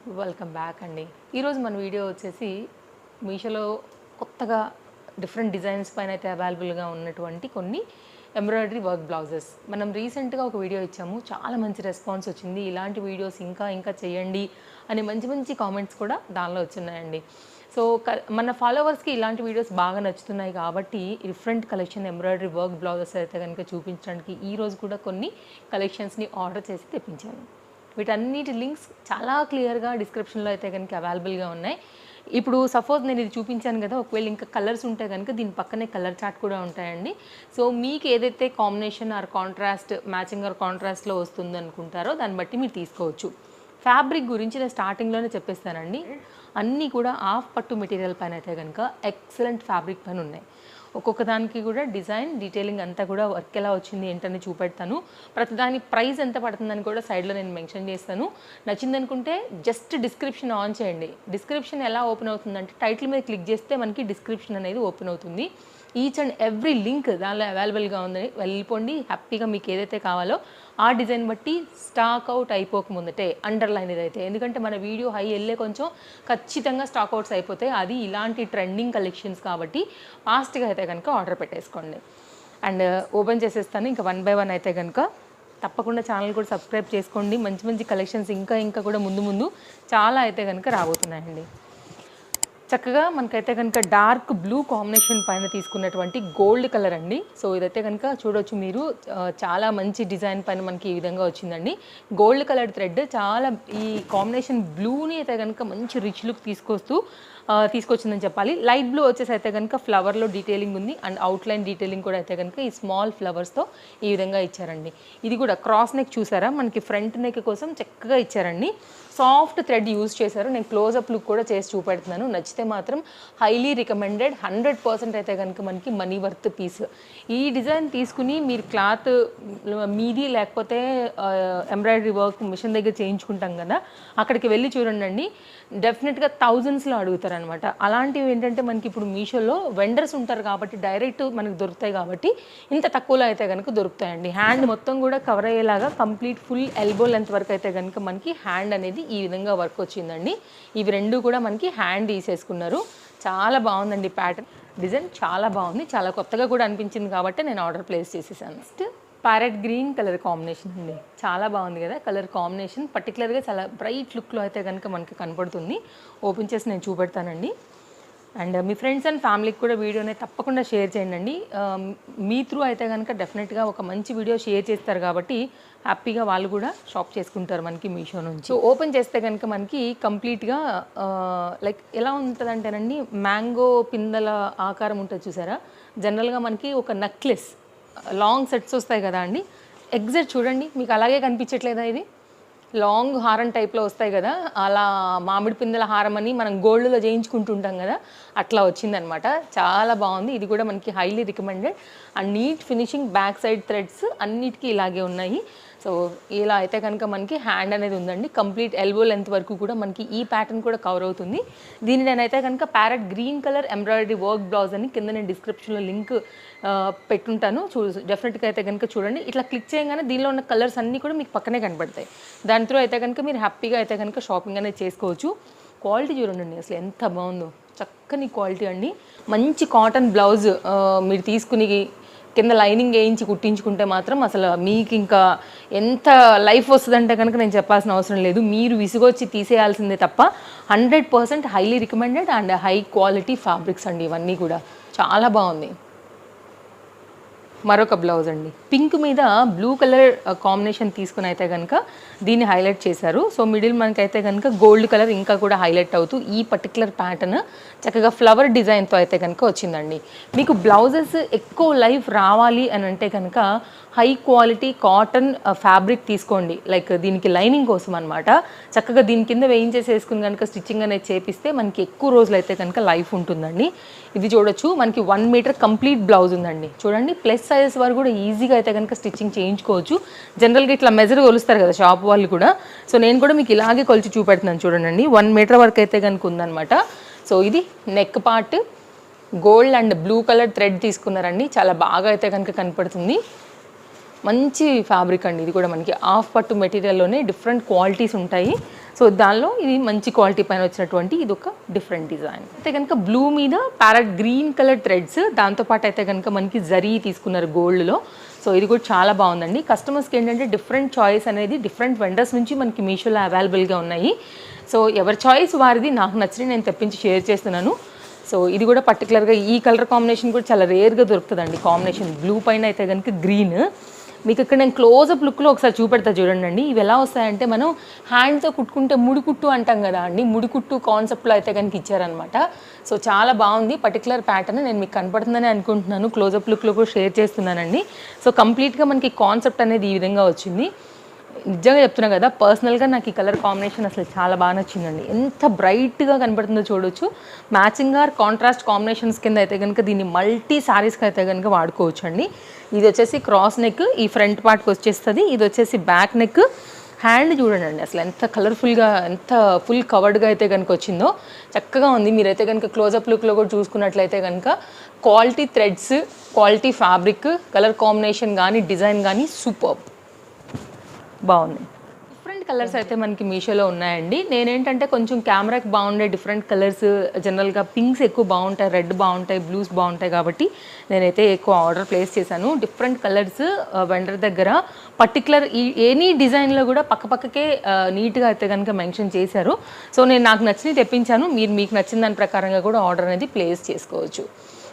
Welcome back అండి. ఈరోజు మన వీడియో వచ్చేసి మీషోలో కొత్తగా డిఫరెంట్ డిజైన్స్ పైన అయితే అవైలబుల్గా ఉన్నటువంటి కొన్ని ఎంబ్రాయిడరీ వర్క్ బ్లౌజెస్. మనం రీసెంట్గా ఒక వీడియో ఇచ్చాము, చాలా మంచి రెస్పాన్స్ వచ్చింది. ఇలాంటి వీడియోస్ ఇంకా చేయండి అని మంచి మంచి కామెంట్స్ కూడా దానిలో వచ్చున్నాయండి. సో మన ఫాలోవర్స్కి ఇలాంటి వీడియోస్ బాగా నచ్చుతున్నాయి కాబట్టి different collection embroidery work blouses అయితే కనుక చూపించడానికి ఈరోజు కూడా కొన్ని కలెక్షన్స్ని ఆర్డర్ చేసి తెప్పించాను. వీటన్నిటి లింక్స్ చాలా క్లియర్గా డిస్క్రిప్షన్లో అయితే కనుక అవైలబుల్గా ఉన్నాయి. ఇప్పుడు సపోజ్ నేను ఇది చూపించాను కదా, ఒకవేళ ఇంకా కలర్స్ ఉంటే కనుక దీని పక్కనే కలర్ చార్ట్ కూడా ఉంటాయండి. సో మీకు ఏదైతే combination or contrast, matching or కాంట్రాస్ట్లో వస్తుంది అనుకుంటారో దాన్ని బట్టి మీరు తీసుకోవచ్చు. ఫ్యాబ్రిక్ గురించి నేను స్టార్టింగ్లోనే చెప్పేస్తానండి. అన్నీ కూడా హాఫ్ పట్టు మెటీరియల్ పైన అయితే కనుక ఎక్సలెంట్ ఫ్యాబ్రిక్ పైన ఉన్నాయి. ఒక్కొక్క దానికి కూడా డిజైన్ డీటెయిలింగ్ అంతా కూడా వర్క్ ఎలా వచ్చింది ఏంటని చూపెడతాను. ప్రతిదాని ప్రైస్ ఎంత పడుతుందని కూడా సైడ్లో నేను మెన్షన్ చేస్తాను. నచ్చిందనుకుంటే జస్ట్ డిస్క్రిప్షన్ ఆన్ చేయండి. డిస్క్రిప్షన్ ఎలా ఓపెన్ అవుతుందంటే టైటిల్ మీద క్లిక్ చేస్తే మనకి డిస్క్రిప్షన్ అనేది ఓపెన్ అవుతుంది. ఈచ్ అండ్ ఎవ్రీ లింక్ దానిలో అవైలబుల్గా ఉంది. వెళ్ళిపోండి, హ్యాపీగా మీకు ఏదైతే కావాలో ఆ డిజైన్ బట్టి స్టాక్ అవుట్ అయిపోకముందటే అండర్లైన్ ఇదైతే, ఎందుకంటే మన వీడియో హై వెళ్ళే కొంచెం ఖచ్చితంగా స్టాక్ అవుట్స్ అయిపోతాయి. అది ఇలాంటి ట్రెండింగ్ కలెక్షన్స్ కాబట్టి ఫాస్ట్గా అయితే కనుక ఆర్డర్ పెట్టేసుకోండి. అండ్ ఓపెన్ చేసేస్తాను. ఇంకా 1 by 1 అయితే కనుక తప్పకుండా ఛానల్ కూడా సబ్స్క్రైబ్ చేసుకోండి. మంచి మంచి కలెక్షన్స్ ఇంకా కూడా ముందు చాలా అయితే కనుక రాబోతున్నాయండి. చక్కగా మనకైతే కనుక డార్క్ బ్లూ కాంబినేషన్ పైన తీసుకున్నటువంటి గోల్డ్ కలర్ అండి. సో ఇదైతే కనుక చూడొచ్చు మీరు, చాలా మంచి డిజైన్ పైన మనకి ఈ విధంగా వచ్చిందండి. గోల్డ్ కలర్ థ్రెడ్ చాలా ఈ కాంబినేషన్ బ్లూని అయితే కనుక మంచి రిచ్ లుక్ తీసుకొచ్చిందని చెప్పాలి. లైట్ బ్లూ వచ్చేసి అయితే కనుక ఫ్లవర్లో డీటెయిలింగ్ ఉంది అండ్ అవుట్లైన్ డీటెయిలింగ్ కూడా అయితే కనుక ఈ స్మాల్ ఫ్లవర్స్తో ఈ విధంగా ఇచ్చారండి. ఇది కూడా క్రాస్ నెక్ చూసారా, మనకి ఫ్రంట్ నెక్ కోసం చక్కగా ఇచ్చారండి. సాఫ్ట్ థ్రెడ్ యూజ్ చేశారు. నేను క్లోజప్ లుక్ కూడా చేసి చూపెడుతున్నాను. నచ్చితే మాత్రం హైలీ రికమెండెడ్. 100% అయితే కనుక మనకి మనీ వర్త్ పీస్. ఈ డిజైన్ తీసుకుని మీరు క్లాత్ మీది లేకపోతే ఎంబ్రాయిడరీ వర్క్ మిషన్ దగ్గర చేయించుకుంటాం కదా, అక్కడికి వెళ్ళి చూడండి, డెఫినెట్గా థౌజండ్స్లో అడుగుతారనమాట. అలాంటివి ఏంటంటే మనకి ఇప్పుడు మీషోలో వెండర్స్ ఉంటారు కాబట్టి డైరెక్ట్ మనకు దొరుకుతాయి కాబట్టి ఇంత తక్కువలో అయితే కనుక దొరుకుతాయండి. హ్యాండ్ మొత్తం కూడా కవర్ అయ్యేలాగా కంప్లీట్ ఫుల్ ఎల్బో లెంత్ వరకు అయితే కనుక మనకి హ్యాండ్ అనేది ఈ విధంగా వర్క్ వచ్చిందండి. ఇవి రెండు కూడా మనకి హ్యాండ్ తీసేసుకున్నారు. చాలా బాగుందండి ప్యాటర్న్, డిజైన్ చాలా బాగుంది, చాలా కొత్తగా కూడా అనిపించింది కాబట్టి నేను ఆర్డర్ ప్లేస్ చేసేసాను. Next parrot green colour combination అండి. చాలా బాగుంది కదా కలర్ కాంబినేషన్, పర్టికులర్గా చాలా బ్రైట్ లుక్లో అయితే కనుక మనకి కనపడుతుంది. ఓపెన్ చేసి నేను చూపెడతానండి. అండ్ మీ ఫ్రెండ్స్ అండ్ ఫ్యామిలీకి కూడా వీడియోని తప్పకుండా షేర్ చేయండి. మీ త్రూ అయితే కనుక డెఫినెట్గా ఒక మంచి వీడియో షేర్ చేస్తారు కాబట్టి హ్యాపీగా వాళ్ళు కూడా షాప్ చేసుకుంటారు మనకి మీషో నుంచి. సో ఓపెన్ చేస్తే కనుక మనకి కంప్లీట్గా లైక్ ఎలా ఉంటుందంటేనండి, మ్యాంగో పిందల ఆకారం ఉంటుంది చూసారా. జనరల్గా మనకి ఒక నెక్లెస్ లాంగ్ సెట్స్ వస్తాయి కదా అండి, ఎగ్జాక్ట్ చూడండి మీకు అలాగే కనిపించట్లేదా? ఇది లాంగ్ హారం టైప్లో వస్తాయి కదా, అలా మామిడి పిందెల హారం అని మనం గోల్డ్లో చేయించుకుంటుంటాం కదా, అట్లా వచ్చిందనమాట. చాలా బాగుంది. ఇది కూడా మనకి highly recommended and neat finishing. Back side threads అన్నిటికీ ఇలాగే ఉన్నాయి. సో ఇలా అయితే కనుక మనకి హ్యాండ్ అనేది ఉందండి. కంప్లీట్ ఎల్బో లెంత్ వరకు కూడా మనకి ఈ ప్యాటర్న్ కూడా కవర్ అవుతుంది. దీన్ని నేనైతే కనుక parrot green colour embroidery work blouse అని కింద నేను డిస్క్రిప్షన్లో లింక్ పెట్టుంటాను. డెఫినెట్గా అయితే కనుక చూడండి. ఇట్లా క్లిక్ చేయగానే దీనిలో ఉన్న కలర్స్ అన్నీ కూడా మీకు పక్కనే కనబడతాయి. దాని త్రూ అయితే కనుక మీరు హ్యాపీగా అయితే కనుక షాపింగ్ అనేది చేసుకోవచ్చు. క్వాలిటీ చూడండి అసలు ఎంత బాగుందో, చక్కని క్వాలిటీ అండి. మంచి కాటన్ బ్లౌజ్ మీరు తీసుకుని కింద లైనింగ్ వేయించి కుట్టించుకుంటే మాత్రం అసలు మీకు ఇంకా ఎంత లైఫ్ వస్తుందంటే కనుక నేను చెప్పాల్సిన అవసరం లేదు. మీరు విసుగొచ్చి తీసేయాల్సిందే తప్ప 100% highly recommended and high quality fabrics అండి. ఇవన్నీ కూడా చాలా బాగుంది. మరొక బ్లౌజ్ అండి, పింక్ మీద బ్లూ కలర్ కాంబినేషన్ తీసుకుని అయితే కనుక దీన్ని హైలైట్ చేశారు. సో మిడిల్ మనకైతే కనుక గోల్డ్ కలర్ ఇంకా కూడా హైలైట్ అవుతూ ఈ పర్టికులర్ ప్యాటర్న్ చక్కగా ఫ్లవర్ డిజైన్తో అయితే కనుక వచ్చిందండి. మీకు బ్లౌజెస్ ఎక్కువ లైఫ్ రావాలి అని అంటే కనుక హై క్వాలిటీ కాటన్ ఫ్యాబ్రిక్ తీసుకోండి. లైక్ దీనికి లైనింగ్ కోసం అనమాట. చక్కగా దీని కింద వేసుకుని కనుక స్టిచ్చింగ్ అనేది చేపిస్తే మనకి ఎక్కువ రోజులు అయితే కనుక లైఫ్ ఉంటుందండి. ఇది చూడొచ్చు, మనకి 1 మీటర్ కంప్లీట్ బ్లౌజ్ ఉందండి. చూడండి, ప్లస్ సైజెస్ వరకు కూడా ఈజీగా అయితే కనుక స్టిచ్చింగ్ చేయించుకోవచ్చు. జనరల్గా ఇట్లా మెజర్ కొలుస్తారు కదా షాప్ వాళ్ళు కూడా. సో నేను కూడా మీకు ఇలాగే కొలిచి చూపెడుతున్నాను చూడండి. 1 మీటర్ వరకు అయితే కనుక ఉందన్నమాట. సో ఇది neck part gold and blue colour thread తీసుకున్నారండి. చాలా బాగా అయితే కనుక కనపడుతుంది. మంచి ఫ్యాబ్రిక్ అండి. ఇది కూడా మనకి హాఫ్ పట్టు మెటీరియల్లోనే డిఫరెంట్ క్వాలిటీస్ ఉంటాయి. సో సో దానిలో ఇది మంచి క్వాలిటీ పైన వచ్చినటువంటి ఇది ఒక డిఫరెంట్ డిజైన్. అయితే కనుక బ్లూ మీద ప్యారెట్ గ్రీన్ కలర్ థ్రెడ్స్, దాంతోపాటు అయితే కనుక మనకి జరీ తీసుకున్నారు గోల్డ్లో. సో ఇది కూడా చాలా బాగుందండి. కస్టమర్స్కి ఏంటంటే డిఫరెంట్ చాయిస్ అనేది డిఫరెంట్ వెండర్స్ నుంచి మనకి మీషోలో అవైలబుల్గా ఉన్నాయి. సో ఎవరి చాయిస్ వారిది, నాకు నచ్చి నేను తెప్పించి షేర్ చేస్తున్నాను. సో ఇది కూడా పర్టికులర్గా ఈ కలర్ కాంబినేషన్ కూడా చాలా రేర్గా దొరుకుతుందండి. కాంబినేషన్ బ్లూ పైన అయితే కనుక గ్రీన్. మీకు ఇక్కడ నేను క్లోజప్ లుక్లో ఒకసారి చూపెడతా చూడండి అండి. ఇవి ఎలా వస్తాయంటే మనం హ్యాండ్తో కుట్టుకుంటే ముడికుట్టు అంటాం కదా అండి, ముడికుట్టు కాన్సెప్ట్లో అయితే కనుక ఇచ్చారనమాట. సో చాలా బాగుంది పర్టికులర్ ప్యాటర్న్. నేను మీకు కనపడుతుందని అనుకుంటున్నాను, క్లోజప్ లుక్లో కూడా షేర్ చేస్తున్నానండి. సో కంప్లీట్గా మనకి కాన్సెప్ట్ అనేది ఈ విధంగా వచ్చింది. నిజంగా చెప్తున్నా కదా, పర్సనల్గా నాకు ఈ కలర్ కాంబినేషన్ అసలు చాలా బాగా నచ్చిందండి. ఎంత బ్రైట్గా కనపడుతుందో చూడొచ్చు. మ్యాచింగ్ ఆర్ కాంట్రాస్ట్ కాంబినేషన్స్ కింద అయితే కనుక దీన్ని మల్టీ శారీస్కి అయితే కనుక వాడుకోవచ్చు అండి. ఇది వచ్చేసి క్రాస్ నెక్, ఈ ఫ్రంట్ పార్ట్కి వచ్చేస్తుంది. ఇది వచ్చేసి బ్యాక్ నెక్. హ్యాండ్ చూడండి అసలు ఎంత కలర్ఫుల్గా, ఎంత ఫుల్ కవర్డ్గా అయితే కనుక వచ్చిందో చక్కగా ఉంది. మీరైతే కనుక క్లోజప్ లుక్లో కూడా చూసుకున్నట్లయితే కనుక quality threads, quality fabric, colour combination కానీ డిజైన్ కానీ సూపర్ బాగుంది. డిఫరెంట్ కలర్స్ అయితే మనకి మీషోలో ఉన్నాయండి. నేనేంటంటే కొంచెం కెమెరాకి బాగుండే డిఫరెంట్ కలర్స్, జనరల్గా పింక్స్ ఎక్కువ బాగుంటాయి, రెడ్ బాగుంటాయి, బ్లూస్ బాగుంటాయి కాబట్టి నేనైతే ఎక్కువ ఆర్డర్ ప్లేస్ చేశాను. డిఫరెంట్ కలర్స్ వెండర్ దగ్గర పర్టికులర్ ఎనీ డిజైన్లో కూడా పక్కపక్కకే నీట్గా అయితే కనుక మెన్షన్ చేశారు. సో నేను నాకు నచ్చినవి తెప్పించాను. మీరు మీకు నచ్చిన దాని ప్రకారంగా కూడా ఆర్డర్ అనేది ప్లేస్ చేసుకోవచ్చు.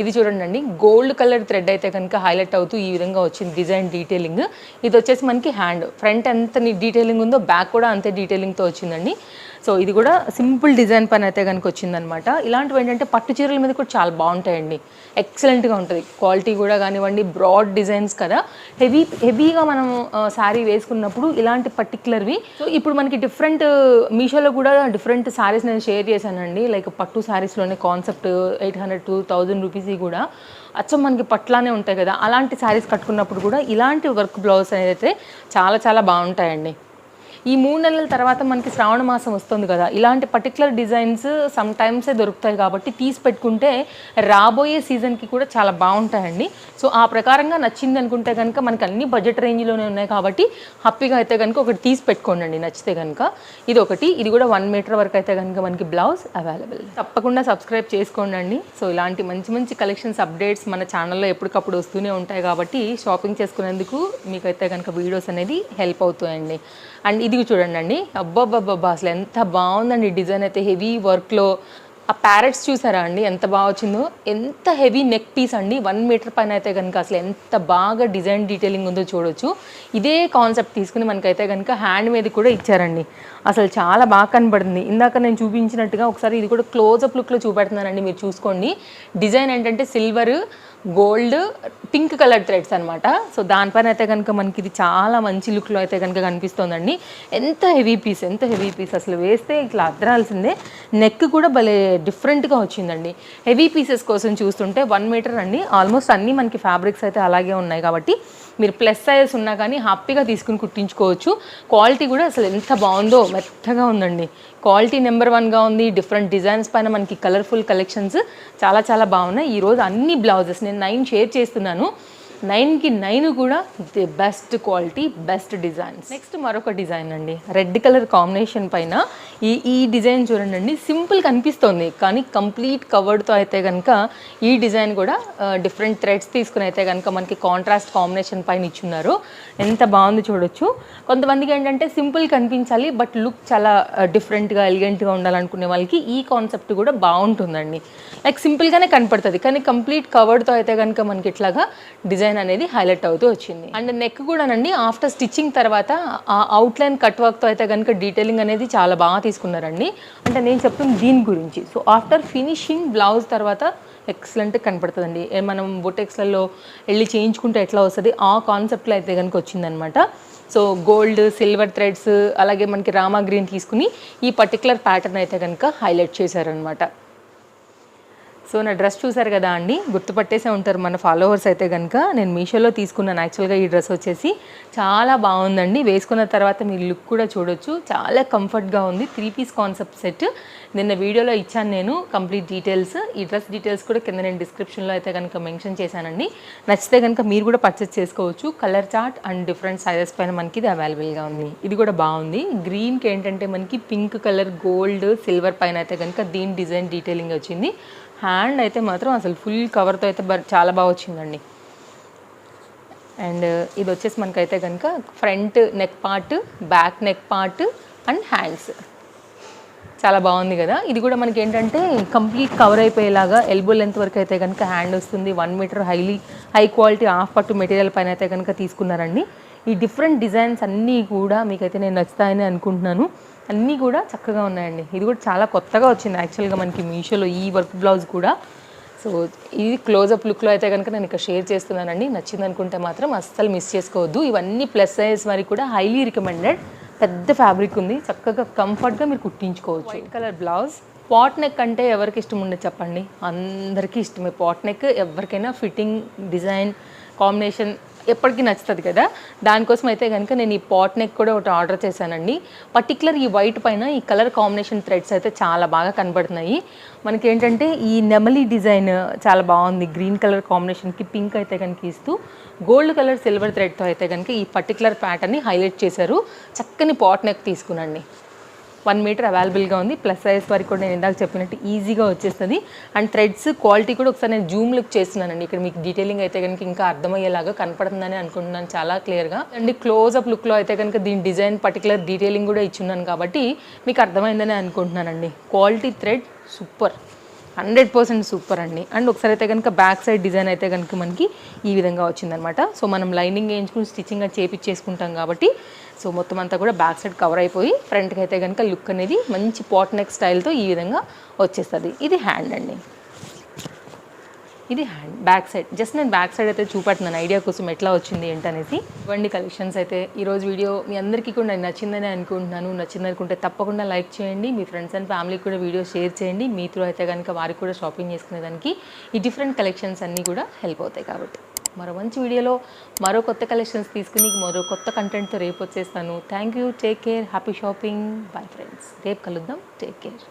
ఇది చూడండి అండి, గోల్డ్ కలర్ థ్రెడ్ అయితే కనుక హైలైట్ అవుతూ ఈ విధంగా వచ్చింది డిజైన్ డీటెయిలింగ్. ఇది వచ్చేసి మనకి హ్యాండ్, ఫ్రంట్ ఎంత డీటెయిలింగ్ ఉందో బ్యాక్ కూడా అంతే డీటెయిలింగ్తో వచ్చిందండి. సో ఇది కూడా సింపుల్ డిజైన్ పైన అయితే కనుక వచ్చిందనమాట. ఇలాంటివి ఏంటంటే పట్టు చీరల మీద కూడా చాలా బాగుంటాయండి, ఎక్సలెంట్గా ఉంటుంది. క్వాలిటీ కూడా కానివ్వండి, బ్రాడ్ డిజైన్స్ కదా, హెవీగా మనం శారీ వేసుకున్నప్పుడు ఇలాంటి పర్టికులర్వి. సో ఇప్పుడు మనకి డిఫరెంట్ మీషోలో కూడా డిఫరెంట్ శారీస్ నేను షేర్ చేశానండి. లైక్ పట్టు శారీస్లోనే కాన్సెప్ట్ 800 to 1000 రూపీస్ కూడా అచ్చం మనకి పట్లానే ఉంటాయి కదా, అలాంటి శారీస్ కట్టుకున్నప్పుడు కూడా ఇలాంటి వర్క్ బ్లౌజ్ అనేది అయితే చాలా చాలా బాగుంటాయండి. ఈ 3 నెలల తర్వాత మనకి శ్రావణ మాసం వస్తుంది కదా, ఇలాంటి పర్టికులర్ డిజైన్స్ సమ్ టైమ్సే దొరుకుతాయి కాబట్టి తీసి పెట్టుకుంటే రాబోయే సీజన్కి కూడా చాలా బాగుంటాయండి. సో ఆ ప్రకారంగా నచ్చింది అనుకుంటే కనుక మనకి అన్ని బడ్జెట్ రేంజ్లోనే ఉన్నాయి కాబట్టి హ్యాపీగా అయితే కనుక ఒకటి తీసి పెట్టుకోండి నచ్చితే కనుక. ఇది ఒకటి, ఇది కూడా 1 మీటర్ వరకు అయితే కనుక మనకి బ్లౌజ్ అవైలబుల్. తప్పకుండా సబ్స్క్రైబ్ చేసుకోండి. సో ఇలాంటి మంచి మంచి కలెక్షన్స్ అప్డేట్స్ మన ఛానల్లో ఎప్పటికప్పుడు వస్తూనే ఉంటాయి కాబట్టి షాపింగ్ చేసుకునేందుకు మీకైతే కనుక వీడియోస్ అనేది హెల్ప్ అవుతాయండి. అండ్ ఇది చూడండి, అబ్బాబ్బాబ్బా అసలు ఎంత బాగుందండి డిజైన్ అయితే, హెవీ వర్క్లో. ఆ ప్యారెట్స్ చూసారా అండి ఎంత బాగా వచ్చిందో, ఎంత హెవీ నెక్ పీస్ అండి, 1 మీటర్ పైన అయితే కనుక అసలు ఎంత బాగా డిజైన్ డీటెయిలింగ్ ఉందో చూడొచ్చు. ఇదే కాన్సెప్ట్ తీసుకుని మనకైతే కనుక హ్యాండ్ మీద కూడా ఇచ్చారండి, అసలు చాలా బాగా కనబడుతుంది. ఇందాక నేను చూపించినట్టుగా ఒకసారి ఇది కూడా క్లోజప్ లుక్లో చూపెడుతున్నానండి, మీరు చూసుకోండి. డిజైన్ ఏంటంటే silver, gold, pink colour threads అనమాట. సో దానిపైన అయితే కనుక మనకి ఇది చాలా మంచి లుక్లో అయితే కనుక కనిపిస్తుందండి. ఎంత హెవీ పీస్, ఎంత హెవీ పీస్, అసలు వేస్తే ఇట్లా అద్దరాల్సిందే. నెక్ కూడా భలే డిఫరెంట్గా వచ్చిందండి. హెవీ పీసెస్ కోసం చూస్తుంటే 1 మీటర్ అండి, ఆల్మోస్ట్ అన్నీ మనకి ఫ్యాబ్రిక్స్ అయితే అలాగే ఉన్నాయి కాబట్టి మీరు ప్లస్ సైజ్ ఉన్నా కానీ హ్యాపీగా తీసుకుని కుట్టించుకోవచ్చు. క్వాలిటీ కూడా అసలు ఎంత బాగుందో, మెత్తగా ఉందండి. క్వాలిటీ నెంబర్ 1గా ఉంది. డిఫరెంట్ డిజైన్స్ పైన మనకి కలర్ఫుల్ కలెక్షన్స్ చాలా చాలా బాగున్నాయి. ఈరోజు అన్ని బ్లౌజెస్ నేను 9 షేర్ చేస్తున్నాను. 9కి 9 కూడా the best quality, best designs. Next మరొక డిజైన్ అండి, రెడ్ కలర్ కాంబినేషన్ పైన ఈ డిజైన్ చూడండి, సింపుల్ కనిపిస్తుంది కానీ కంప్లీట్ కవర్డ్తో అయితే కనుక ఈ డిజైన్ కూడా డిఫరెంట్ థ్రెడ్స్ తీసుకుని అయితే కనుక మనకి కాంట్రాస్ట్ కాంబినేషన్ పైన ఇచ్చున్నారు. ఎంత బాగుంది చూడొచ్చు. కొంతమందికి ఏంటంటే సింపుల్ కనిపించాలి బట్ లుక్ చాలా డిఫరెంట్గా, ఎలిగెంట్గా ఉండాలనుకునే వాళ్ళకి ఈ కాన్సెప్ట్ కూడా బాగుంటుందండి. లైక్ సింపుల్గానే కనపడుతుంది కానీ కంప్లీట్ కవర్డ్తో అయితే కనుక మనకి ఇట్లాగా డిజైన్ అనేది హైలైట్ అవుతూ వచ్చింది. అండ్ నెక్ కూడానండి ఆఫ్టర్ స్టిచ్చింగ్ తర్వాత ఆ అవుట్లైన్ కట్ వర్క్తో అయితే కనుక డీటెయిలింగ్ అనేది చాలా బాగా తీసుకున్నారండి. అంటే నేను చెప్తుంది దీని గురించి. సో ఆఫ్టర్ ఫినిషింగ్ బ్లౌజ్ తర్వాత ఎక్సలెంట్ కనపడుతుందండి. మనం బొటెక్స్లలో వెళ్ళి చేయించుకుంటే ఎట్లా వస్తుంది ఆ కాన్సెప్ట్లో అయితే కనుక వచ్చిందనమాట. సో గోల్డ్, సిల్వర్ థ్రెడ్స్, అలాగే మనకి రామా గ్రీన్ తీసుకుని ఈ పర్టికులర్ ప్యాటర్న్ అయితే కనుక హైలైట్ చేశారనమాట. సో నా డ్రెస్ చూసారు కదా అండి, గుర్తుపట్టేసే ఉంటారు మన ఫాలోవర్స్ అయితే కనుక. నేను మీషోలో తీసుకున్నాను యాక్చువల్గా ఈ డ్రెస్ వచ్చేసి. చాలా బాగుందండి, వేసుకున్న తర్వాత మీరు లుక్ కూడా చూడొచ్చు. చాలా కంఫర్ట్గా ఉంది. 3 పీస్ కాన్సెప్ట్ సెట్. నిన్న వీడియోలో ఇచ్చాను నేను కంప్లీట్ డీటెయిల్స్. ఈ డ్రెస్ డీటెయిల్స్ కూడా కింద నేను డిస్క్రిప్షన్లో అయితే కనుక మెన్షన్ చేశానండి. నచ్చితే కనుక మీరు కూడా పర్చేస్ చేసుకోవచ్చు. Colour chart and different sizes పైన మనకి ఇది అవైలబుల్గా ఉంది. ఇది కూడా బాగుంది. గ్రీన్కి ఏంటంటే మనకి పింక్ కలర్, గోల్డ్, సిల్వర్ పైన అయితే కనుక దీని డిజైన్ డీటెయిలింగ్ వచ్చింది. హ్యాండ్ అయితే మాత్రం అసలు ఫుల్ కవర్తో అయితే చాలా బాగా వచ్చిందండి. అండ్ ఇది వచ్చేసి మనకైతే కనుక front neck part, back neck part and hands చాలా బాగుంది కదా. ఇది కూడా మనకి ఏంటంటే కంప్లీట్ కవర్ అయిపోయేలాగా ఎల్బో లెంత్ వరకు అయితే కనుక హ్యాండ్ వస్తుంది. 1 మీటర్ హై క్వాలిటీ హాఫ్ పట్టు మెటీరియల్ పైన అయితే కనుక తీసుకున్నారండి. ఈ డిఫరెంట్ డిజైన్స్ అన్నీ కూడా మీకైతే నేను నచ్చుతాయని అనుకుంటున్నాను. అన్నీ కూడా చక్కగా ఉన్నాయండి. ఇది కూడా చాలా కొత్తగా వచ్చింది యాక్చువల్గా మనకి మీషోలో ఈ వర్క్ బ్లౌజ్ కూడా. సో ఇది క్లోజప్ లుక్లో అయితే కనుక నేను ఇక్కడ షేర్ చేస్తున్నానండి. నచ్చింది అనుకుంటే మాత్రం అస్సలు మిస్ చేసుకోవద్దు. ఇవన్నీ ప్లస్ సైజ్ మరి కూడా హైలీ రికమెండెడ్. పెద్ద ఫ్యాబ్రిక్ ఉంది, చక్కగా కంఫర్ట్గా మీరు కుట్టించుకోవచ్చు. White colour blouse. Pot neck అంటే ఎవరికి ఇష్టం ఉండదు చెప్పండి, అందరికీ ఇష్టమే పాట్ నెక్. ఎవరికైనా ఫిట్టింగ్, డిజైన్, కాంబినేషన్ ఎప్పటికీ నచ్చుతుంది కదా. దానికోసం అయితే కనుక నేను ఈ పాట్ నెక్ కూడా ఒకటి ఆర్డర్ చేశానండి. పర్టికులర్ ఈ వైట్ పైన ఈ కలర్ కాంబినేషన్ థ్రెడ్స్ అయితే చాలా బాగా కనబడుతున్నాయి. మనకి ఏంటంటే ఈ నెమలి డిజైన్ చాలా బాగుంది. గ్రీన్ కలర్ కాంబినేషన్కి పింక్ అయితే కనుక ఇస్తూ గోల్డ్ కలర్ సిల్వర్ థ్రెడ్తో అయితే కనుక ఈ పర్టికులర్ ప్యాటర్న్ని హైలైట్ చేశారు. చక్కని పాట్ నెక్ తీసుకునండి. 1 మీటర్ అవైలబుల్గా ఉంది. ప్లస్ సైజ్ వరకు కూడా నేను ఇందాక చెప్పినట్టు ఈజీగా వచ్చేస్తుంది. అండ్ థ్రెడ్స్ క్వాలిటీ కూడా ఒకసారి నేను జూమ్ లుక్ చేస్తున్నానండి. ఇక్కడ మీకు డీటెయిలింగ్ అయితే కనుక ఇంకా అర్థమయ్యేలాగా కనపడుతుందని అనుకుంటున్నాను చాలా క్లియర్గా. అండ్ క్లోజ్అప్ లుక్లో అయితే కనుక దీని డిజైన్ పర్టికులర్ డీటెయిలింగ్ కూడా ఇచ్చున్నాను కాబట్టి మీకు అర్థమైందని అనుకుంటున్నానండి. క్వాలిటీ థ్రెడ్ సూపర్, 100% సూపర్ అండి. అండ్ ఒకసారి అయితే కనుక బ్యాక్ సైడ్ డిజైన్ అయితే కనుక మనకి ఈ విధంగా వచ్చిందనమాట. సో మనం లైనింగ్ వేయించుకుని స్టిచ్చింగ్ అది చేపించేసుకుంటాం కాబట్టి సో మొత్తం అంతా కూడా బ్యాక్ సైడ్ కవర్ అయిపోయి ఫ్రంట్కి అయితే కనుక లుక్ అనేది మంచి పాట్ నెక్ స్టైల్తో ఈ విధంగా వచ్చేస్తుంది. ఇది హ్యాండ్ అండి, ఇది హ్యాండ్ బ్యాక్ సైడ్. జస్ట్ నేను బ్యాక్ సైడ్ అయితే చూపెడుతున్నాను ఐడియా కోసం ఎట్లా వచ్చింది ఏంటనేసి. ఇవ్వండి కలెక్షన్స్ అయితే. ఈరోజు వీడియో మీ అందరికీ కూడా నచ్చిందని అనుకుంటున్నాను. నచ్చింది అనుకుంటే తప్పకుండా లైక్ చేయండి. మీ ఫ్రెండ్స్ అండ్ ఫ్యామిలీకి కూడా వీడియో షేర్ చేయండి. మీ త్రూ అయితే కనుక వారికి కూడా షాపింగ్ చేసుకునేదానికి ఈ డిఫరెంట్ కలెక్షన్స్ అన్నీ కూడా హెల్ప్ అవుతాయి. కాబట్టి మరో మంచి వీడియోలో మరో కొత్త కలెక్షన్స్ తీసుకుని మరో కొత్త కంటెంట్తో రేపు వచ్చేస్తాను. Thank you, take care, happy shopping, bye friends. రేపు కలుద్దాం, టేక్ కేర్.